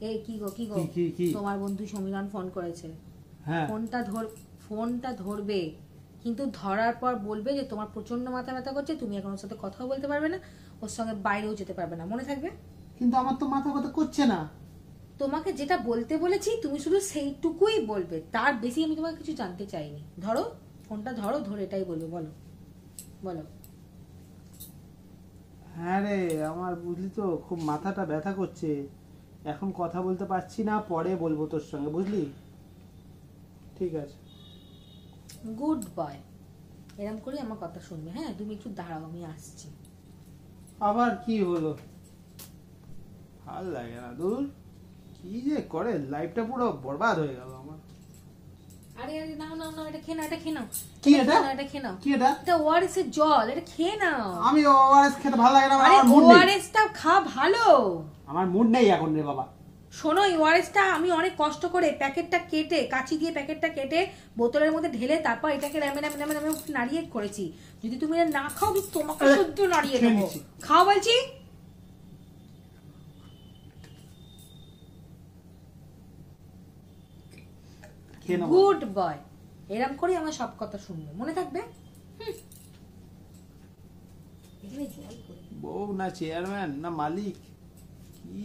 এই কি গো তোমার বন্ধু সমীরণ ফোন করেছে। হ্যাঁ ফোনটা ধরবে, কিন্তু ধরার পর বলবে যে তোমার প্রচন্ড মাথা ব্যথা করছে, তুমি এখন ওর সাথে কথাও বলতে পারবে না, ওর সঙ্গে বাইরেও যেতে পারবে না, মনে থাকবে? কিন্তু আমার তো মাথা ব্যথা করছে না। তোমাকে যেটা বলতে বলেছি তুমি শুধু সেইটুকুই বলবে, তার বেশি আমি তোমাকে কিছু জানতে চাইনি। ধরো ফোনটা, ধরে এটাই বলবে। বলো বলো। হ্যাঁ রে, আমার বুঝলি তো খুব মাথাটা ব্যথা করছে, এখন কথা বলতে পারছি না, পরে বলবো তোর সঙ্গে, বুঝলি? ঠিক আছে। গুড বয়, এরকম করে আমার কথা শুনবে। হ্যাঁ তুমি একটু দাঁড়াও, আমি আসছি। আবার কি হলো? ভাল লাগে না, দূর কি যে করে, লাইফটা পুরো বরবাদ হয়ে গেল আমার। আরে আরে নাও নাও নাও, এটা খেয়ে নাও, এটা খেয়ে নাও। কি এটা? এটা খেয়ে নাও। কি এটা? এটা ওআরএস এর জল, এটা খেয়ে নাও। আমি ওআরএস খেতে ভালো লাগে না, আরে আমার মুড নেই। ওআরএস টা খা, ভালো। আমার মুড নেই এখন রে বাবা। শোনো, ওআরএস টা আমি অনেক কষ্ট করে প্যাকেটটা কেটে, কাঁচি দিয়ে প্যাকেটটা কেটে বোতলের মধ্যে ঢেলে তারপর এটাকে র্যামে নাড়িয়ে করেছি। যদি তুমি এটা না খাও আমি তোমাকে শুদ্ধ নাড়িয়ে দেবো। খাও বলছি। গুড বয়, এরকম করে আমার সব কথা শুনবে, মনে থাকবে? বউ না চেয়ারম্যান না মালিক, কি